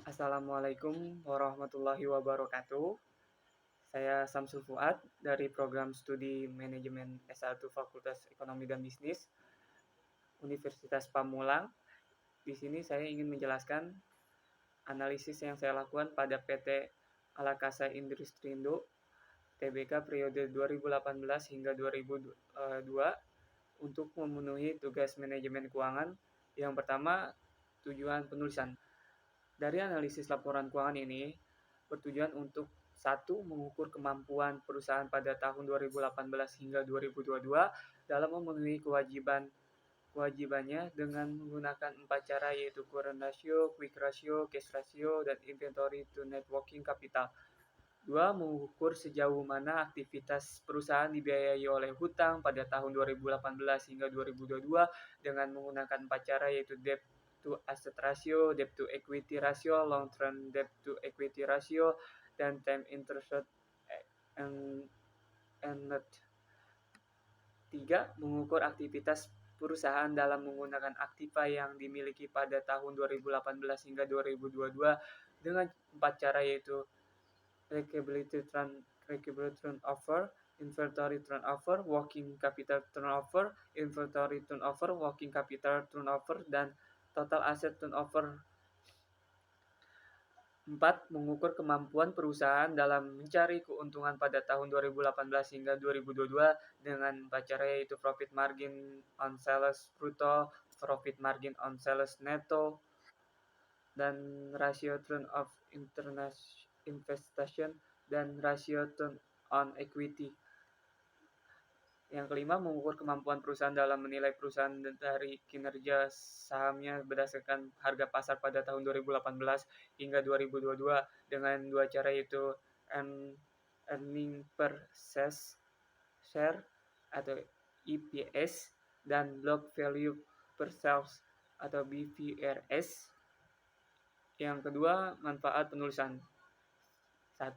Assalamualaikum warahmatullahi wabarakatuh. Saya Samsul Fuad dari program studi manajemen S1 Fakultas Ekonomi dan Bisnis Universitas Pamulang. Di sini saya ingin menjelaskan analisis yang saya lakukan pada PT Alakasa Industrindo Tbk periode 2018 hingga 2002 untuk memenuhi tugas manajemen keuangan. Yang pertama, tujuan penulisan. Dari analisis laporan keuangan ini bertujuan untuk satu, mengukur kemampuan perusahaan pada tahun 2018 hingga 2022 dalam memenuhi kewajibannya dengan menggunakan 4 cara, yaitu current ratio, quick ratio, cash ratio, dan inventory to net working capital. 2. Mengukur sejauh mana aktivitas perusahaan dibiayai oleh hutang pada tahun 2018 hingga 2022 dengan menggunakan 4 cara, yaitu debt to asset ratio, debt to equity ratio, long term debt to equity ratio, dan time interest and net. 3. Mengukur aktivitas perusahaan dalam menggunakan aktiva yang dimiliki pada tahun 2018 hingga 2022 dengan 4 cara, yaitu recoverability turnover, inventory turnover, working capital turnover, inventory turnover, working capital turnover, dan total asset turnover. 4. Mengukur kemampuan perusahaan dalam mencari keuntungan pada tahun 2018 hingga 2022 dengan 4 cara, yaitu profit margin on sales bruto, profit margin on sales netto, dan rasio turn of investment, dan rasio turn on equity. Yang kelima, mengukur kemampuan perusahaan dalam menilai perusahaan dari kinerja sahamnya berdasarkan harga pasar pada tahun 2018 hingga 2022 dengan 2 cara, yaitu earning per share atau EPS dan book value per sales atau BVRS. Yang kedua, manfaat penulisan. 1.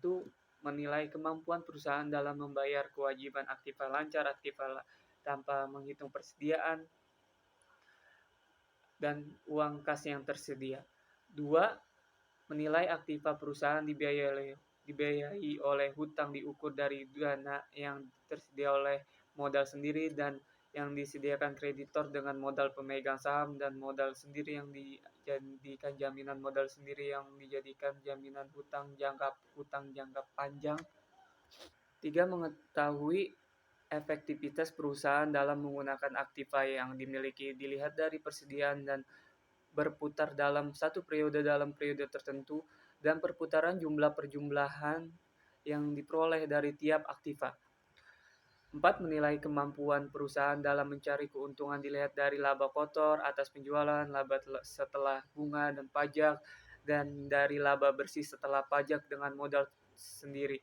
Menilai kemampuan perusahaan dalam membayar kewajiban aktiva lancar, aktiva tanpa menghitung persediaan, dan uang kas yang tersedia. 2. Menilai aktiva perusahaan dibiayai oleh hutang diukur dari dana yang tersedia oleh modal sendiri dan yang disediakan kreditor dengan modal pemegang saham, dan modal sendiri yang dijadikan jaminan modal sendiri yang dijadikan jaminan hutang jangka panjang. 3. Mengetahui efektivitas perusahaan dalam menggunakan aktiva yang dimiliki dilihat dari persediaan dan berputar dalam satu periode tertentu dan perputaran jumlah perjumlahan yang diperoleh dari tiap aktiva. 4. Menilai kemampuan perusahaan dalam mencari keuntungan dilihat dari laba kotor atas penjualan, laba setelah bunga dan pajak, dan dari laba bersih setelah pajak dengan modal sendiri.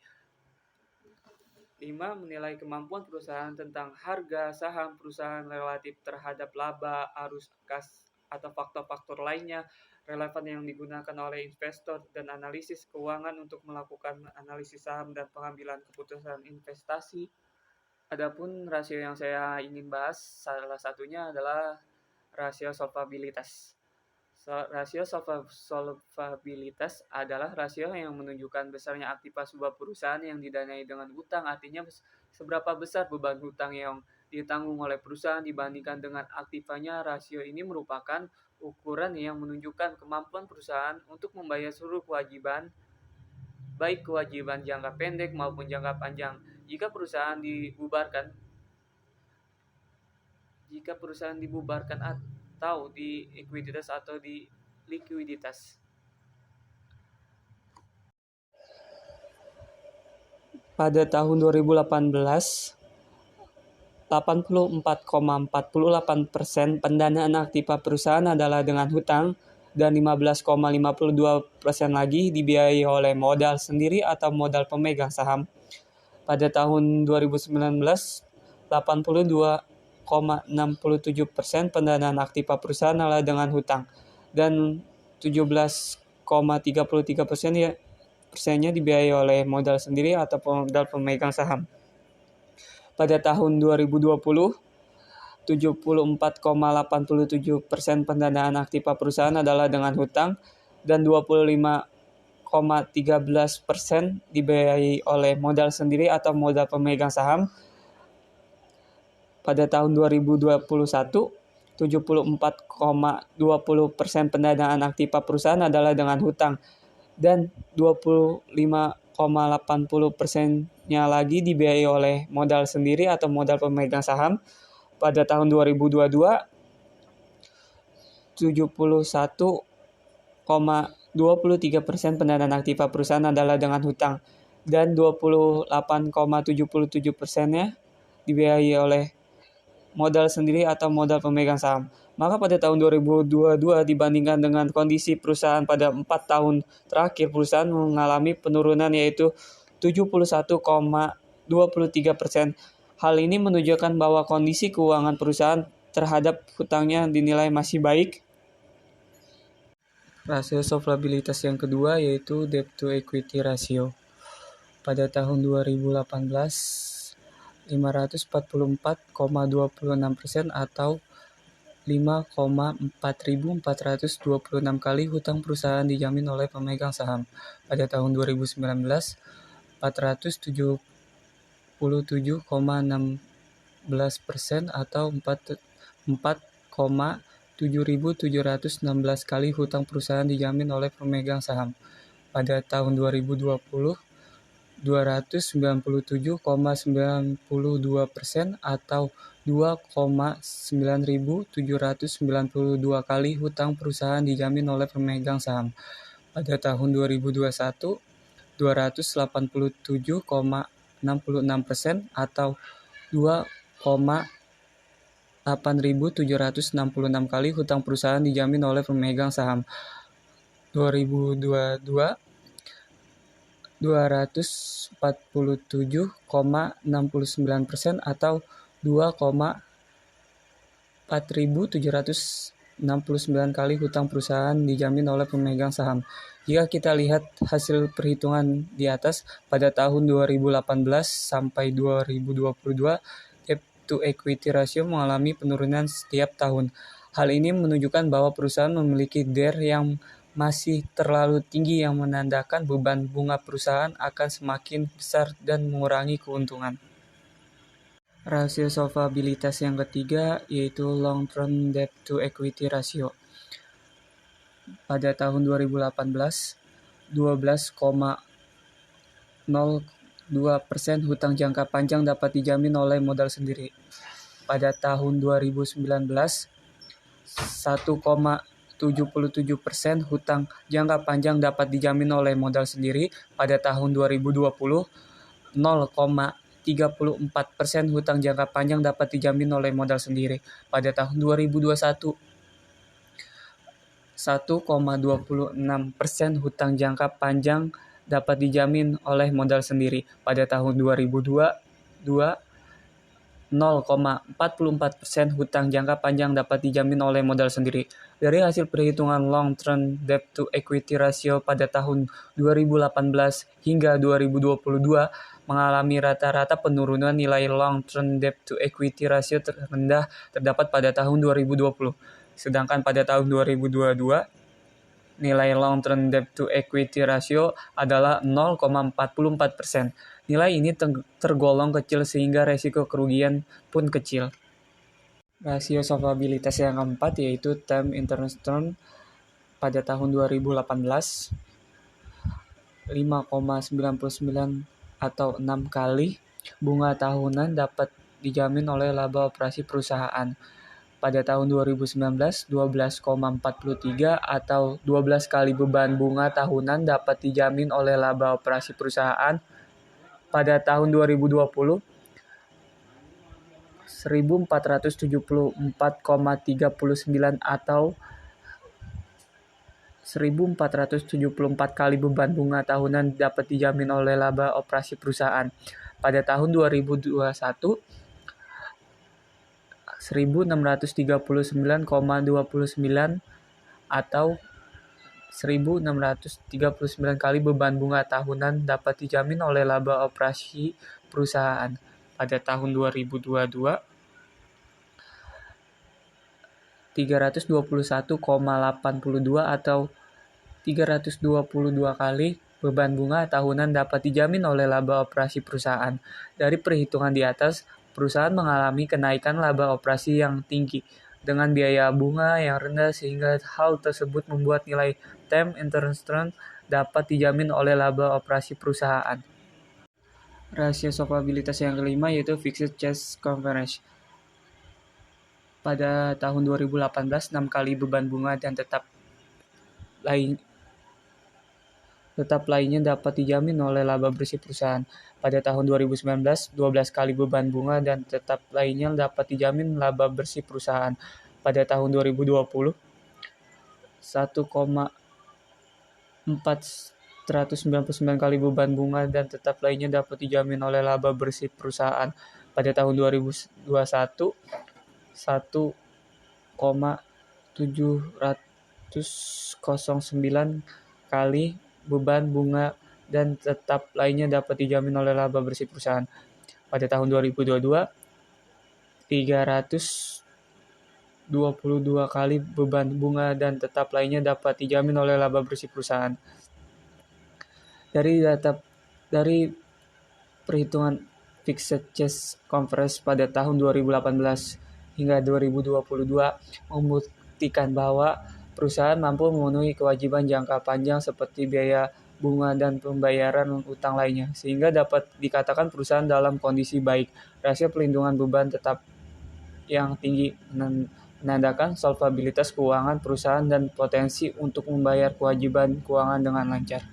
5. Menilai kemampuan perusahaan tentang harga saham perusahaan relatif terhadap laba, arus kas, atau faktor-faktor lainnya relevan yang digunakan oleh investor dan analisis keuangan untuk melakukan analisis saham dan pengambilan keputusan investasi. Adapun rasio yang saya ingin bahas, salah satunya adalah rasio solvabilitas. Rasio solvabilitas adalah rasio yang menunjukkan besarnya aktiva sebuah perusahaan yang didanai dengan hutang. Artinya seberapa besar beban hutang yang ditanggung oleh perusahaan dibandingkan dengan aktivanya. Rasio ini merupakan ukuran yang menunjukkan kemampuan perusahaan untuk membayar seluruh kewajiban, baik kewajiban jangka pendek maupun jangka panjang. Jika perusahaan dibubarkan atau di ekuiditas atau di likuiditas. Pada tahun 2018, 84,48% pendanaan aktiva perusahaan adalah dengan hutang dan 15,52% lagi dibiayai oleh modal sendiri atau modal pemegang saham. Pada tahun 2019, 82,67% pendanaan aktiva perusahaan adalah dengan hutang dan 17,33% dibiayai oleh modal sendiri atau modal pemegang saham. Pada tahun 2020, 74,87% pendanaan aktiva perusahaan adalah dengan hutang dan 25,13% dibiayai oleh modal sendiri atau modal pemegang saham. Pada tahun 2021, 74,20% pendanaan aktiva perusahaan adalah dengan hutang dan 25,80%-nya lagi dibiayai oleh modal sendiri atau modal pemegang saham. Pada tahun 2022, 71,23% pendanaan aktiva perusahaan adalah dengan hutang dan 28,77%-nya dibiayai oleh modal sendiri atau modal pemegang saham. Maka pada tahun 2022 dibandingkan dengan kondisi perusahaan pada 4 tahun terakhir, perusahaan mengalami penurunan yaitu 71,23%. Hal ini menunjukkan bahwa kondisi keuangan perusahaan terhadap hutangnya dinilai masih baik. Rasio solvabilitas yang kedua yaitu debt to equity ratio. Pada tahun 2018, 544,26% atau 5,4426 kali hutang perusahaan dijamin oleh pemegang saham. Pada tahun 2019, 477,16% atau 4,7716 kali hutang perusahaan dijamin oleh pemegang saham. Pada tahun 2020, 297,92% atau 2,9792 kali hutang perusahaan dijamin oleh pemegang saham. Pada tahun 2021, 287,66% atau 2,8766 kali hutang perusahaan dijamin oleh pemegang saham. 2022, 247,69% atau 2,4769 kali hutang perusahaan dijamin oleh pemegang saham. Jika kita lihat hasil perhitungan di atas, pada tahun 2018 sampai 2022, debt to equity ratio mengalami penurunan setiap tahun. Hal ini menunjukkan bahwa perusahaan memiliki DER yang masih terlalu tinggi yang menandakan beban bunga perusahaan akan semakin besar dan mengurangi keuntungan. Rasio solvabilitas yang ketiga yaitu long term debt to equity ratio. Pada tahun 2018, 12,02% hutang jangka panjang dapat dijamin oleh modal sendiri. Pada tahun 2019, 1,77% hutang jangka panjang dapat dijamin oleh modal sendiri. Pada tahun 2020, 0,34% hutang jangka panjang dapat dijamin oleh modal sendiri. Pada tahun 2021, 1,26% hutang jangka panjang dapat dijamin oleh modal sendiri. Pada tahun 2022, 0,44% hutang jangka panjang dapat dijamin oleh modal sendiri. Dari hasil perhitungan long term debt to equity ratio pada tahun 2018 hingga 2022 mengalami rata-rata penurunan nilai long term debt to equity ratio terendah terdapat pada tahun 2020. Sedangkan pada tahun 2022, nilai long term debt to equity ratio adalah 0,44%. Nilai ini tergolong kecil sehingga resiko kerugian pun kecil. Rasio solvabilitas yang keempat yaitu term interest rate. Pada tahun 2018, 5,99 atau 6 kali bunga tahunan dapat dijamin oleh laba operasi perusahaan. Pada tahun 2019, 12,43 atau 12 kali beban bunga tahunan dapat dijamin oleh laba operasi perusahaan. Pada tahun 2020, 1.474,39 atau 1.474 kali beban bunga tahunan dapat dijamin oleh laba operasi perusahaan. Pada tahun 2021, 1.639,29 atau 1.639 kali beban bunga tahunan dapat dijamin oleh laba operasi perusahaan. Pada tahun 2022, 321,82 atau 322 kali beban bunga tahunan dapat dijamin oleh laba operasi perusahaan. Dari perhitungan di atas, perusahaan mengalami kenaikan laba operasi yang tinggi dengan biaya bunga yang rendah sehingga hal tersebut membuat nilai term interest rate dapat dijamin oleh laba operasi perusahaan. Rasio solvabilitas yang kelima yaitu fixed charge coverage. Pada tahun 2018, 6 kali beban bunga dan tetap lainnya dapat dijamin oleh laba bersih perusahaan. Pada tahun 2019, 12 kali beban bunga dan tetap lainnya dapat dijamin laba bersih perusahaan. Pada tahun 2020, 1,499 kali beban bunga dan tetap lainnya dapat dijamin oleh laba bersih perusahaan. Pada tahun 2021, 1,709 kali beban bunga dan tetap lainnya dapat dijamin oleh laba bersih perusahaan. Pada tahun 2022, 322 kali beban bunga dan tetap lainnya dapat dijamin oleh laba bersih perusahaan. Dari perhitungan fixed charge coverage pada tahun 2018 hingga 2022 membuktikan bahwa perusahaan mampu memenuhi kewajiban jangka panjang seperti biaya bunga dan pembayaran utang lainnya, sehingga dapat dikatakan perusahaan dalam kondisi baik. Rasio pelindungan beban tetap yang tinggi menandakan solvabilitas keuangan perusahaan dan potensi untuk membayar kewajiban keuangan dengan lancar.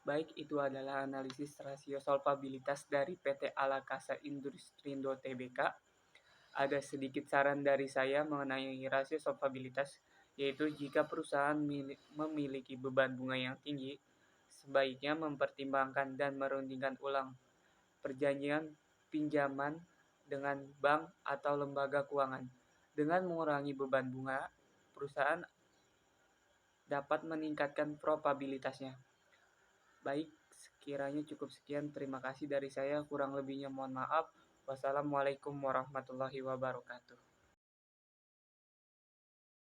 Baik, itu adalah analisis rasio solvabilitas dari PT Alakasa Industrindo Tbk. Ada sedikit saran dari saya mengenai rasio solvabilitas, yaitu jika perusahaan memiliki beban bunga yang tinggi, sebaiknya mempertimbangkan dan merundingkan ulang perjanjian pinjaman dengan bank atau lembaga keuangan. Dengan mengurangi beban bunga, perusahaan dapat meningkatkan probabilitasnya. Baik, sekiranya cukup sekian. Terima kasih dari saya. Kurang lebihnya mohon maaf. Wassalamualaikum warahmatullahi wabarakatuh.